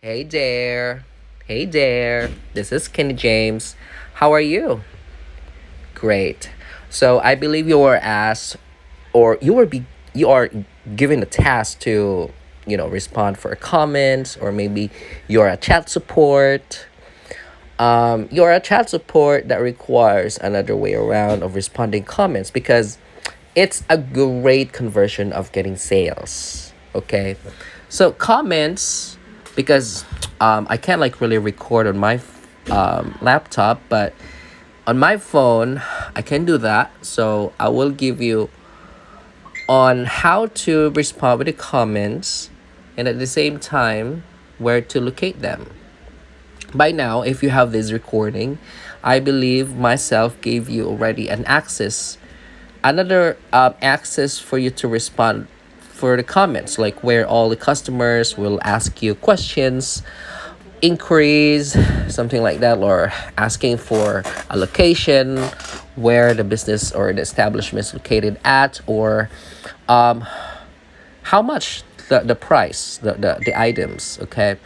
Hey there. Hey there. This is Kenny James. How are you? Great. So I believe you were asked or you are given a task to, respond for comments or maybe you're a chat support. You're a chat support that requires another way around of responding comments because it's a great conversion of getting sales. Okay. So comments because I can't like really record on my laptop, but on my phone I can do that. So I will give you on how to respond with the comments and at the same time where to locate them. By now, if you have this recording, I believe myself gave you already an access, another access for you to respond for the comments, like where all the customers will ask you questions, inquiries, something like that, or asking for a location, where the business or the establishment is located at, or um, how much the price, the items, okay?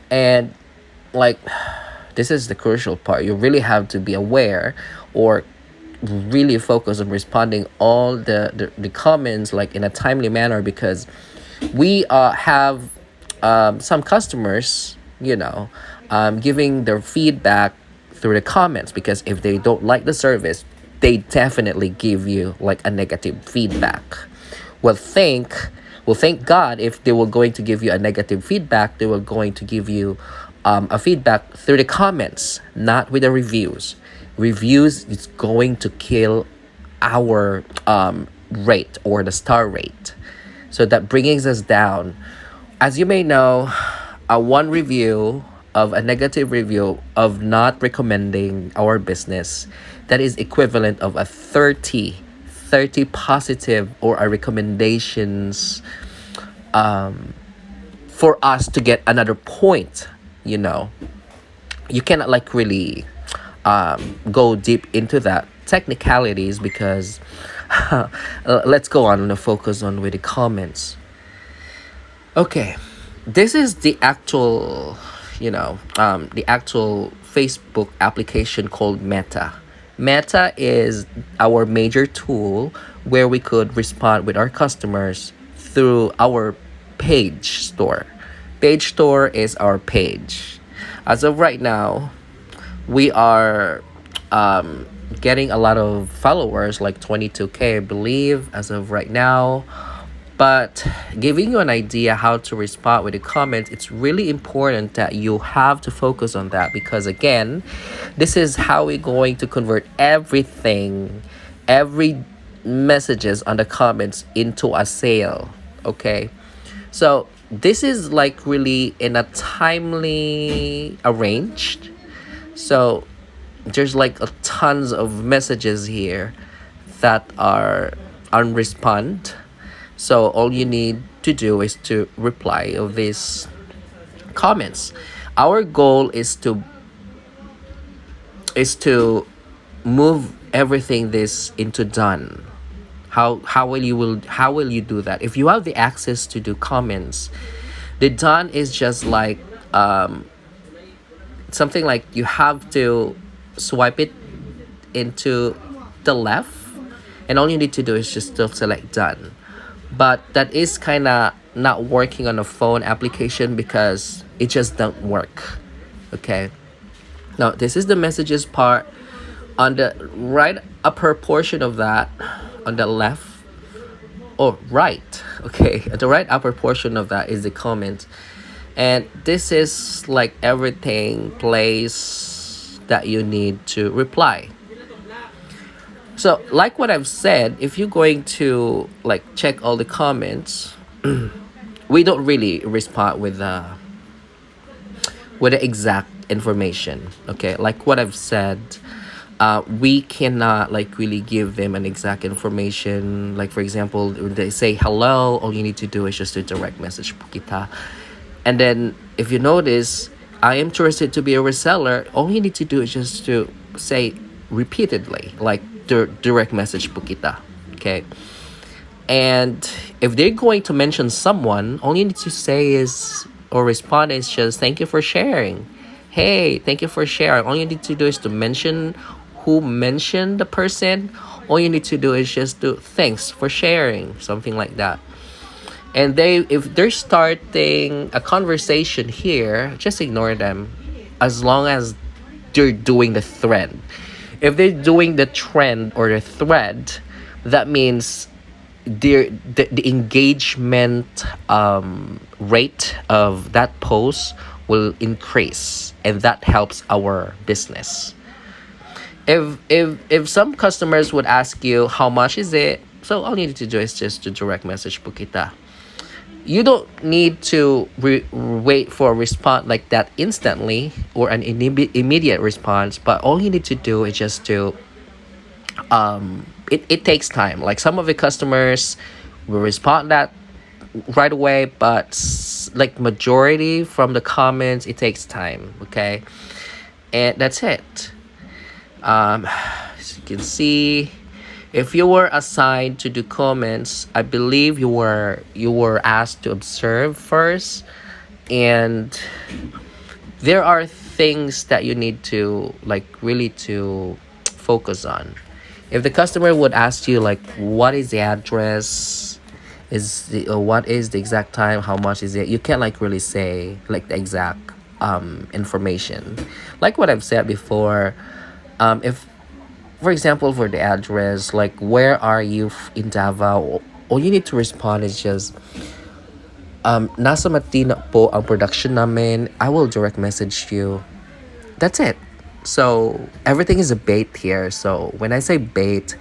And like this is the crucial part. You really have to be aware or really focus on responding all the comments like in a timely manner because we have some customers, giving their feedback through the comments because if they don't like the service, they definitely give you like a negative feedback. Well, thank God if they were going to give you a negative feedback, they were going to give you a feedback through the comments, not with the reviews. Reviews is going to kill our rate or the star rate. So that brings us down. As you may know, a one review of a negative review of not recommending our business, that is equivalent of a 30 positive or a recommendations for us to get another point. You cannot like really go deep into that technicalities because let's go on and focus on with the comments. Okay, this is the actual Facebook application called Meta. Meta is our major tool where we could respond with our customers through our page store. Page store is our page. As of right now, we are getting a lot of followers, like 22K, I believe, as of right now. But giving you an idea how to respond with the comments, it's really important that you have to focus on that because, again, this is how we're going to convert everything, every messages on the comments into a sale. Okay. So this is like really in a timely arranged. So there's like a tons of messages here that are unrespond. So all you need to do is to reply of these comments. Our goal is to move everything this into done. How will you do that? If you have the access to do comments, the done is just like something like you have to swipe it into the left, and all you need to do is just to select done. But that is kind of not working on a phone application because it just don't work. Okay, now this is the messages part. On the right upper portion of that, on the left or right, okay, at the right upper portion of that is the comment, and this is like everything place that you need to reply. So like what I've said, if you're going to like check all the comments, we don't really respond with the exact information. Okay, like what I've said, we cannot like really give them an exact information. Like for example, when they say hello, all you need to do is just to direct message po kita. And then if you notice, I am interested to be a reseller, all you need to do is just to say repeatedly, like direct message po kita. Okay. And if they're going to mention someone, all you need to say is or respond is just thank you for sharing. Hey, thank you for sharing. All you need to do is to mention who mentioned the person. All you need to do is just do thanks for sharing, something like that. And they, if they're starting a conversation here, just ignore them as long as they're doing the thread. If they're doing the trend or the thread, that means the engagement rate of that post will increase, and that helps our business. If some customers would ask you how much is it, so all you need to do is just to direct message po kita. You don't need to wait for a response like that instantly or an immediate response, but all you need to do is just to it takes time. Like some of the customers will respond that right away, but like majority from the comments it takes time. Okay, and that's it. As you can see, if you were assigned to do comments, I believe you were asked to observe first, and there are things that you need to like really to focus on. If the customer would ask you like what is the address, is the what is the exact time, how much is it, you can't like really say like the exact information. Like what I've said before, if for example for the address, like where are you in Davao, all you need to respond is just nasa Matina po ang production namin, I will direct message you. That's it. So everything is a bait here. So when I say bait,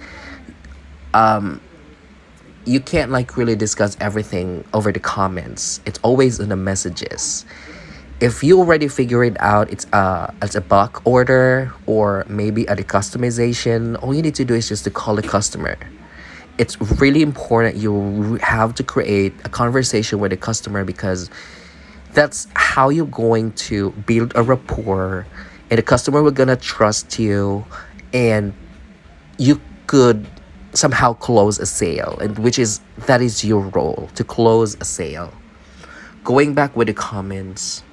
you can't like really discuss everything over the comments. It's always in the messages. If you already figure it out, it's as a bulk order or maybe at a customization, all you need to do is just to call the customer. It's really important you have to create a conversation with the customer, because that's how you're going to build a rapport, and the customer will gonna trust you, and you could somehow close a sale, and which is that is your role, to close a sale. Going back with the comments,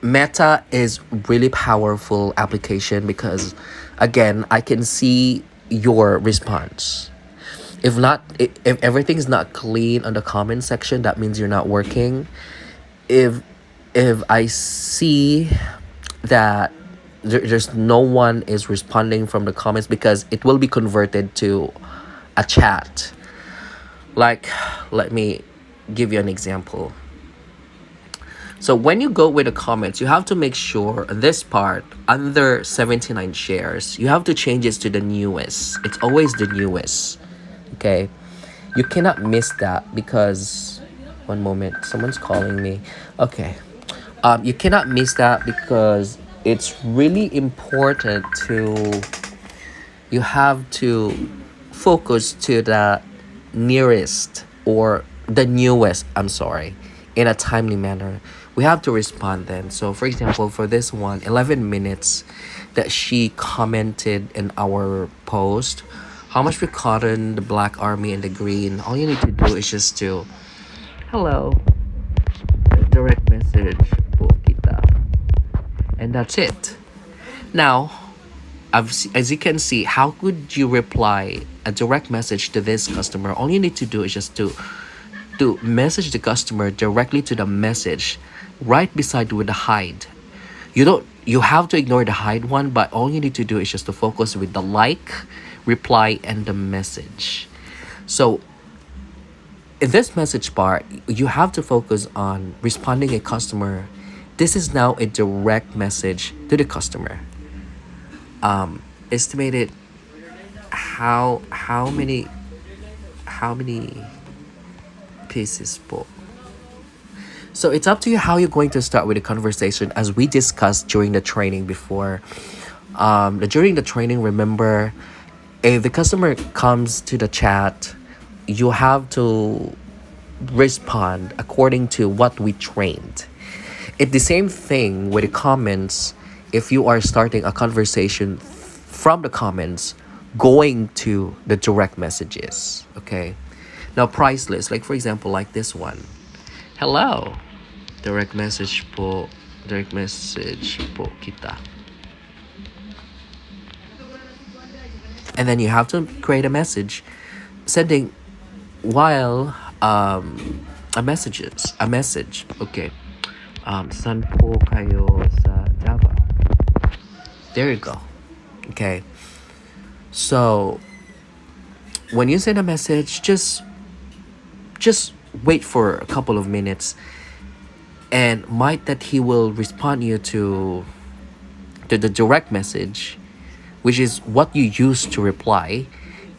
Meta is really powerful application because again I can see your response. If not, if everything's not clean on the comment section, that means you're not working. If I see that there's no one is responding from the comments, because it will be converted to a chat. Like, let me give you an example. So when you go with the comments, you have to make sure this part under 79 shares, you have to change it to the newest. It's always the newest. Okay, you cannot miss that, because one moment, someone's calling me. Okay, you cannot miss that because it's really important to, you have to focus to the nearest or the newest, I'm sorry, in a timely manner. We have to respond then. So for example, for this one, 11 minutes that she commented in our post, how much for cotton, the black army, and the green, all you need to do is just to hello, direct message po kita, and that's it. Now, as you can see, how could you reply a direct message to this customer? All you need to do is just to message the customer directly to the message right beside with the hide. You have to ignore the hide one, but all you need to do is just to focus with the like, reply, and the message. So in this message part, you have to focus on responding a customer. This is now a direct message to the customer. Estimated how many pieces po. So it's up to you how you're going to start with the conversation, as we discussed during the training before. During the training, remember, if the customer comes to the chat, you have to respond according to what we trained. It's the same thing with the comments. If you are starting a conversation from the comments, going to the direct messages, okay? Now, price list, like for example, like this one. Hello. Direct message po. Direct message po kita. And then you have to create a message sending while a message. Okay. Saan po kayo sa Java? There you go. Okay. So when you send a message, just wait for a couple of minutes, and might that he will respond you to the direct message, which is what you use to reply,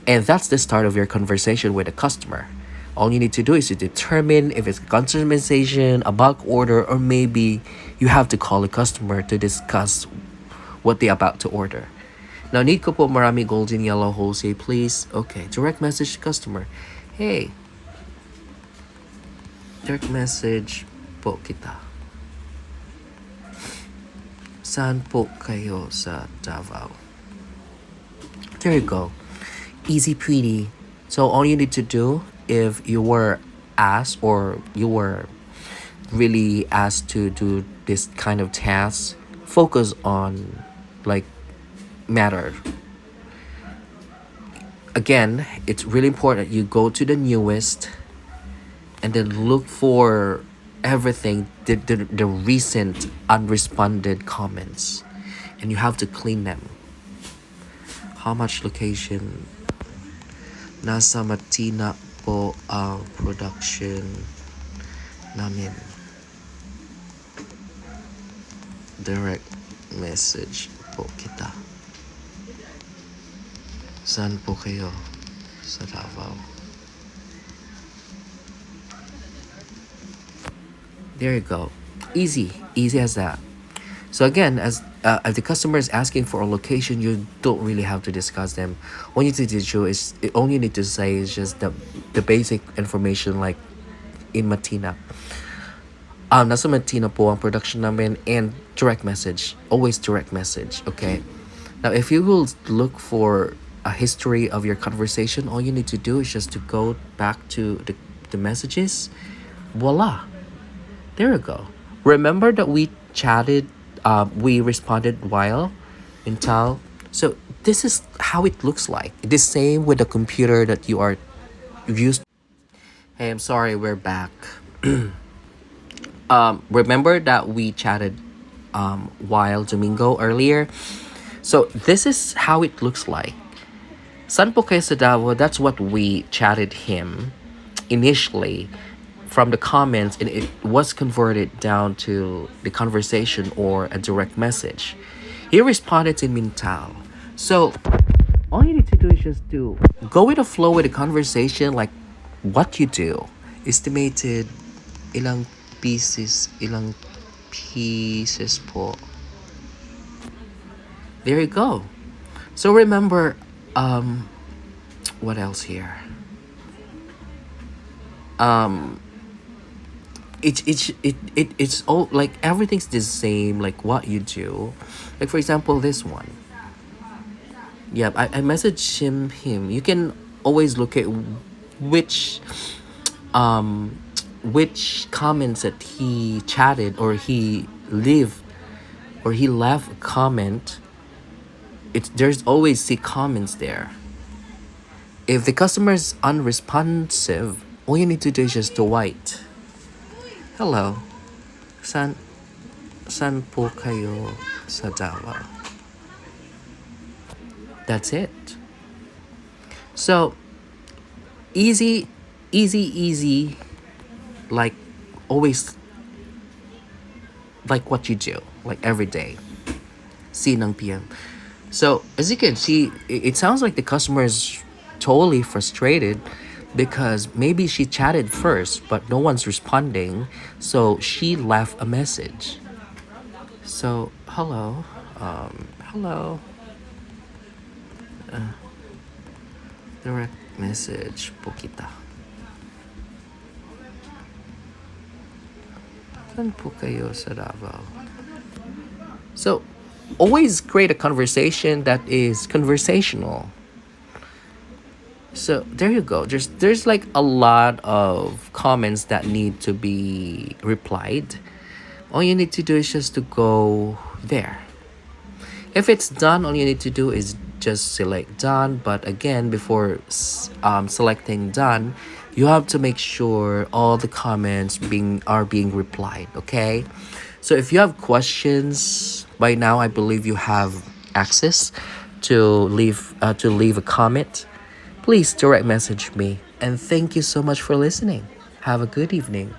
and that's the start of your conversation with a customer. All you need to do is to determine if it's customization, a bulk order, or maybe you have to call a customer to discuss what they're about to order. Now, need ko po marami golden yellow wholesale, please. Okay, direct message to customer. Hey, direct message po kita. Saan po kayo sa Davao? There you go. Easy peasy. So all you need to do, if you were asked or you were really asked to do this kind of task, focus on like matter. Again, it's really important you go to the newest and then look for everything, the recent unresponded comments, and you have to clean them. How much location? Nasa Matina po ang production namin. Direct message po kita. Saan po kayo sa Davao? There you go. Easy as that. So again, as if the customer is asking for a location, you don't really have to discuss them. All you need to do is all you need to say is just the basic information, like in Matina. Nasa Matina po ang production namin, and direct message. Always direct message, okay? Now, if you will look for a history of your conversation, all you need to do is just to go back to the messages. Voila. There you go. Remember that we chatted, we responded while in Tal. So this is how it looks like. The same with the computer that you are used. Hey, I'm sorry, we're back. Remember that we chatted while Domingo earlier. So this is how it looks like. San po kayo sa Davao? That's what we chatted him initially from the comments, and it was converted down to the conversation or a direct message. He responded in Mintal. So all you need to do is just to go with the flow with the conversation, like what you do. Estimated ilang pieces po. There you go. So remember, what else here? It's all like everything's the same, like what you do. Like for example, this one. Yeah, I messaged him. You can always look at which comments that he chatted or he left a comment. There's always the comments there. If the customer is unresponsive, all you need to do is just to write. Hello. San po kayo sa Davao? That's it. So easy, like always, like what you do, like every day. C ng PM. So as you can see, it sounds like the customer is totally frustrated because maybe she chatted first but no one's responding, so she left a message. So hello, direct message po kita. Saan po kayo sa Davao? So always create a conversation that is conversational. So there you go. There's like a lot of comments that need to be replied. All you need to do is just to go there. If it's done, all you need to do is just select done. But again, before selecting done, you have to make sure all the comments being replied. Okay. So if you have questions by now, I believe you have access to leave a comment. Please direct message me. And thank you so much for listening. Have a good evening.